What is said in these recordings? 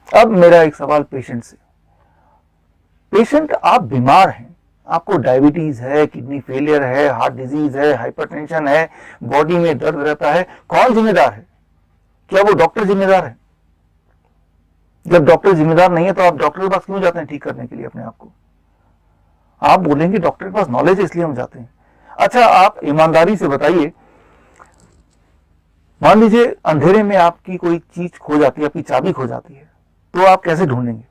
अब मेरा एक सवाल पेशेंट से, पेशेंट आप बीमार हैं, आपको डायबिटीज है, किडनी फेलियर है, हार्ट डिजीज है, हाइपरटेंशन है, बॉडी में दर्द रहता है, कौन जिम्मेदार है? क्या वो डॉक्टर जिम्मेदार है? जब डॉक्टर जिम्मेदार नहीं है तो आप डॉक्टर के पास क्यों जाते हैं ठीक करने के लिए अपने आप को? आप बोलेंगे डॉक्टर के पास नॉलेज है इसलिए हम जाते हैं। अच्छा, आप ईमानदारी से बताइए, मान लीजिए अंधेरे में आपकी कोई चीज खो जाती है, आपकी चाबी खो जाती है, तो आप कैसे ढूंढेंगे?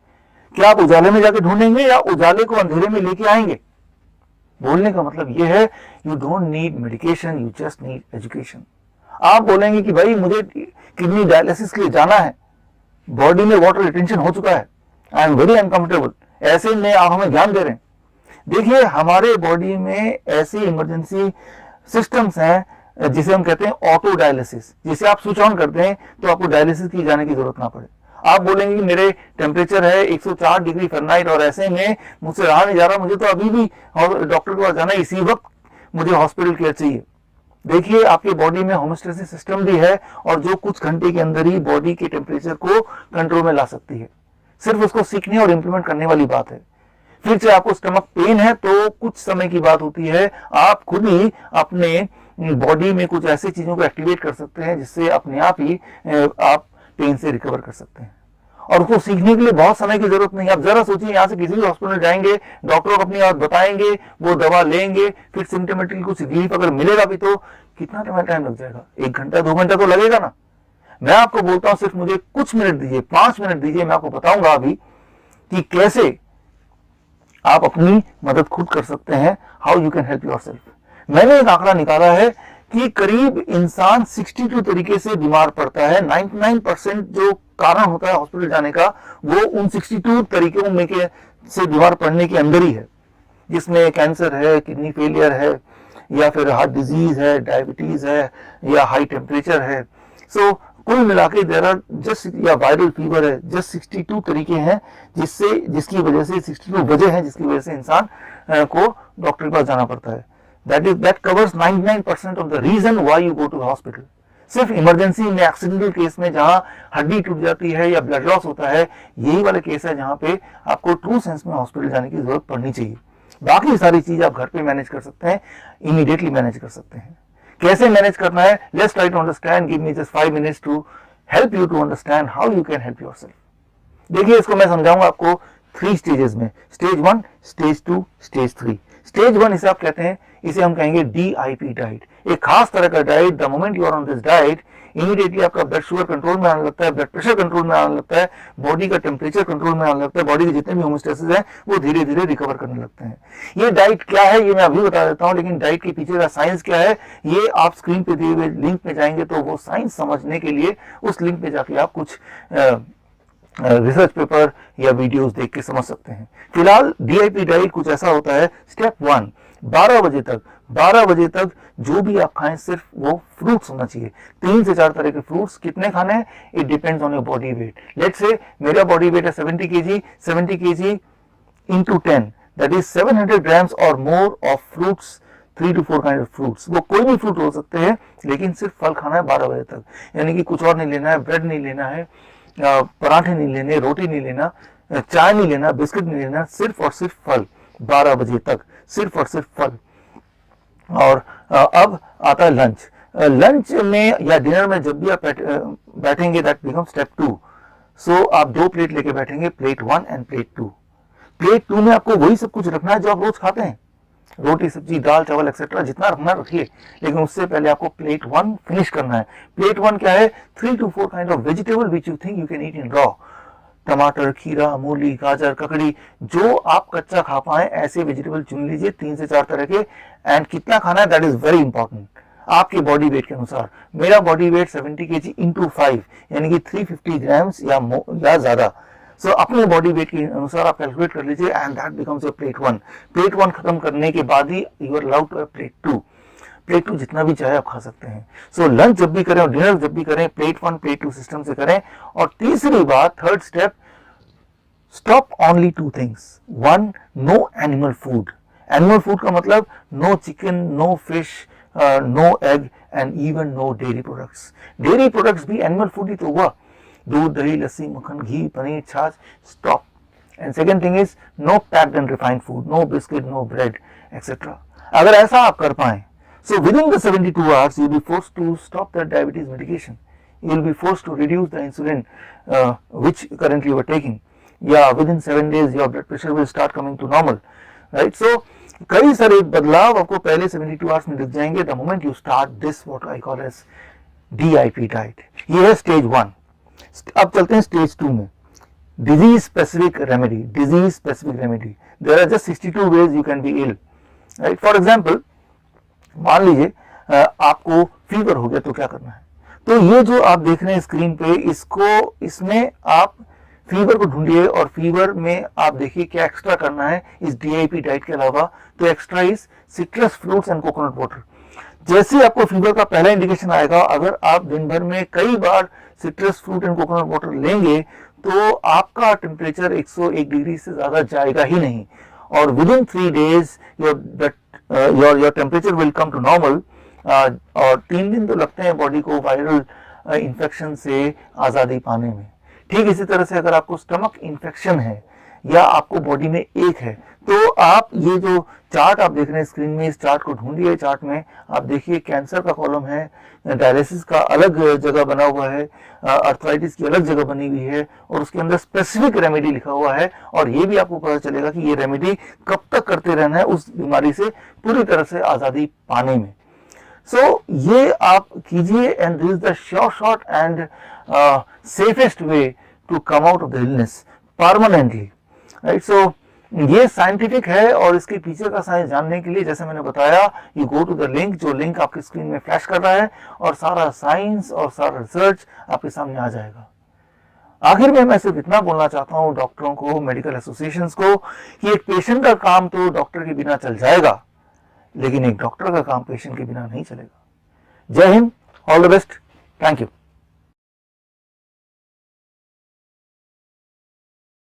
क्या आप उजाले में जाके ढूंढेंगे या उजाले को अंधेरे में लेके आएंगे? बोलने का मतलब यह है, you don't need medication, you just need education. आप बोलेंगे कि भाई मुझे किडनी डायलिसिस के लिए जाना है, बॉडी में वाटर रिटेंशन हो चुका है, आई एम वेरी अनकंफर्टेबल, ऐसे में आप हमें ज्ञान दे रहे हैं। देखिए, हमारे बॉडी में ऐसे इमरजेंसी सिस्टम्स हैं जिसे हम कहते हैं ऑटो डायलिसिस, जिसे आप स्विच ऑन करते हैं तो आपको डायलिसिस की जाने की जरूरत ना पड़े। आप बोलेंगे कि मेरे टेम्परेचर है 104 डिग्री फ़ारेनहाइट और ऐसे में मुझसे रहा नहीं जा रहा, मुझे तो अभी भी डॉक्टर के पास जाना है, इसी वक्त मुझे हॉस्पिटल केयर चाहिए। देखिए, आपकी बॉडी में होम्योस्टेसिस सिस्टम भी है और जो कुछ घंटे के अंदर ही बॉडी के टेम्परेचर को कंट्रोल में ला सकती है। सिर्फ उसको सीखने और इंप्लीमेंट करने वाली बात है। फिर से आपको स्टमक पेन है तो कुछ समय की बात होती है, आप खुद ही अपने बॉडी में कुछ ऐसी चीजों को एक्टिवेट कर सकते हैं जिससे अपने आप ही आप पेन से रिकवर कर सकते हैं। और उसको सीखने के लिए बहुत समय की जरूरत नहीं। आप जरा सोचिए, यहाँ से किसी भी हॉस्पिटल जाएंगे, डॉक्टर को अपनी बात बताएंगे, वो दवा लेंगे, फिर सिम्टोमेटिकली कुछ रिलीफ अगर मिलेगा भी तो कितना टाइम लग जाएगा? 1 घंटा 2 घंटा तो लगेगा ना। मैं आपको बोलता हूँ, सिर्फ मुझे कुछ मिनट दीजिए, 5 मिनट दीजिए, मैं आपको बताऊंगा अभी कि कैसे आप अपनी मदद खुद कर सकते हैं, how you can help yourself. मैंने एक आंकड़ा निकाला है कि करीब इंसान 62 तरीके से बीमार पड़ता है। 99% जो कारण होता है हॉस्पिटल जाने का, वो उन 62 तरीकों में के से बीमार पड़ने के अंदर ही है, जिसमें कैंसर है, किडनी फेलियर है, या फिर हार्ट डिजीज है, डायबिटीज है, या हाई टेम्परेचर है। सो कुल मिला के देर आर जस्ट, या वायरल फीवर है, जस्ट 62 तरीके हैं जिसकी वजह से 62 वजह है जिसकी वजह से इंसान को डॉक्टर के पास जाना पड़ता है। that covers 99% of the reason why you go to the hospital। सिर्फ इमरजेंसी में, एक्सीडेंटल केस में जहां हड्डी टूट जाती है या ब्लड लॉस होता है, यही वाले केस है जहां पे आपको ट्रू सेंस में हॉस्पिटल जाने की जरूरत पड़नी चाहिए। बाकी सारी चीज आप घर पे मैनेज कर सकते हैं, इमीडिएटली मैनेज कर सकते हैं। कैसे मैनेज करना है, let's try to understand. Give me just 5 minutes to help you to understand how you can help yourself. देखिए, इसको मैं समझाऊंगा आपको 3 स्टेजेस में, स्टेज 1, स्टेज 2, स्टेज 3। स्टेज 1 इसे आप कहते हैं, इसे हम कहेंगे DIP डाइट, एक खास तरह का diet. The moment you are on this diet, immediately आपका ब्लड शुगर कंट्रोल में आने लगता है, ब्लड प्रेशर कंट्रोल में आने लगता है, बॉडी का टेम्परेचर कंट्रोल में आने लगता है, बॉडी के जितने भी होमोस्टेसिस है वो धीरे धीरे रिकवर करने लगते हैं। ये डाइट क्या है ये मैं अभी बता देता हूँ, लेकिन डाइट के पीछे का साइंस क्या है ये आप स्क्रीन पे दिए हुए लिंक पे जाएंगे तो वो साइंस समझने के लिए उस लिंक पे जाके आप कुछ रिसर्च पेपर या वीडियोस देख के समझ सकते हैं। फिलहाल DIP डाइट कुछ ऐसा होता है। स्टेप 1, 12 बजे तक जो भी आप खाएं सिर्फ वो फ्रूट्स होना चाहिए। 3 से 4 तरह के फ्रूट्स। कितने खाने हैं? It depends on your body weight. Let's say मेरा बॉडी वेट है 70 kg, 70 kg into 10, that is 700 grams or more of fruits, 3 to 4 kind of fruits। वो कोई भी फ्रूट हो सकते हैं, लेकिन सिर्फ फल खाना है 12 बजे तक। यानी कि कुछ और नहीं लेना है, ब्रेड नहीं लेना है, पराठे नहीं लेने, रोटी नहीं लेना, चाय नहीं लेना, बिस्किट नहीं लेना, सिर्फ और सिर्फ फल 12 बजे तक, सिर्फ और सिर्फ फल। और अब आता है लंच। लंच में या डिनर में जब भी आप बैठेंगे, दैट बिकम स्टेप 2। सो आप 2 प्लेट लेके बैठेंगे, प्लेट 1 एंड प्लेट 2। प्लेट 2 में आपको वही सब कुछ रखना है जो आप रोज खाते हैं, रोटी सब्जी दाल चावल एक्सेट्रा, जितना रखना रखिए, लेकिन उससे पहले आपको प्लेट 1 फिनिश करना है। प्लेट 1 क्या है? 3 to 4 kind of vegetable which you think you can eat in raw. टमाटर, खीरा, मूली, गाजर, ककड़ी, जो आप कच्चा खा पाए ऐसे वेजिटेबल चुन लीजिए, 3 से 4 तरह के। एंड कितना खाना है, दैट इज वेरी इंपॉर्टेंट, आपके बॉडी वेट के अनुसार। मेरा बॉडी वेट 70 kg into 5 यानी कि 350 ग्राम्स या ज्यादा। सो अपने बॉडी वेट के अनुसार आप कैलकुलेट कर लीजिए and that becomes your plate 1। Plate 1 खत्म करने के बाद ही you are allowed to have plate 2। Plate 2 जितना भी चाहे आप खा सकते हैं। सो लंच जब भी करें और डिनर जब भी करें, प्लेट 1 प्लेट 2 सिस्टम से करें। और तीसरी बात, third step, stop only 2 things. 1, no animal food. Animal food का मतलब no chicken, no fish, no egg and even no dairy products. Dairy products भी एनिमल फूड ही तो हुआ। दूध, दही, लस्सी, मक्खन, घी, पनीर, छाछ, stop. And second thing is no packed and refined food, no biscuit, no bread etcetera. अगर ऐसा आप कर पाए, so within the 72 hours you will be forced to stop that diabetes medication. You will be forced to reduce the insulin which currently you are taking. Yeah, within 7 days your blood pressure will start coming to normal, right? So कई सारे बदलाव आपको पहले 72 hours में दिख जाएंगे the moment you start this what I call as DIP diet. ये है स्टेज 1. अब चलते हैं स्टेज 2 में. Disease specific remedy. Disease specific remedy. There are just 62 ways you can be ill, right? For example, मान लीजिए आपको फीवर हो गया तो क्या करना है. तो ये जो आप देख रहे हैं स्क्रीन पे, इसमें आप फीवर को ढूंढिए और फीवर में आप देखिए क्या एक्स्ट्रा करना है इस DIP डाइट के अलावा. तो extra is citrus fruits and coconut water. जैसे आपको फीवर का पहला इंडिकेशन आएगा, अगर आप दिन भर में कई बार citrus fruit and coconut water लेंगे तो आपका टेम्परेचर 101 डिग्री से ज्यादा जाएगा ही नहीं, और within 3 days your temperature will come to normal. और 3 दिन तो लगते हैं बॉडी को वायरल इन्फेक्शन से आज़ादी पाने में. ठीक इसी तरह से अगर आपको स्टमक इन्फेक्शन है या आपको बॉडी में एक है, तो आप ये जो चार्ट आप देख रहे हैं स्क्रीन में, इस चार्ट को ढूंढिए. चार्ट में आप देखिए कैंसर का कॉलम है, डायलिसिस का अलग जगह बना हुआ है, अर्थराइटिस की अलग जगह बनी हुई है, और उसके अंदर स्पेसिफिक रेमेडी लिखा हुआ है. और ये भी आपको पता चलेगा कि ये रेमेडी कब तक करते रहना है उस बीमारी से पूरी तरह से आज़ादी पाने में. सो ये आप कीजिए and this is the sure shot and safest way to come out of the illness permanently, right. So ये साइंटिफिक है, और इसके पीछे का साइंस जानने के लिए जैसे मैंने बताया, you go to the link, जो लिंक आपकी स्क्रीन में फ्लैश कर रहा है, और सारा साइंस और सारा रिसर्च आपके सामने आ जाएगा. आखिर में मैं सिर्फ इतना बोलना चाहता हूँ डॉक्टरों को, मेडिकल एसोसिएशंस को, कि एक पेशेंट का काम तो डॉक्टर के बिना चल जाएगा, लेकिन एक डॉक्टर का काम पेशेंट के बिना नहीं चलेगा. जय Hind, all the best, thank you.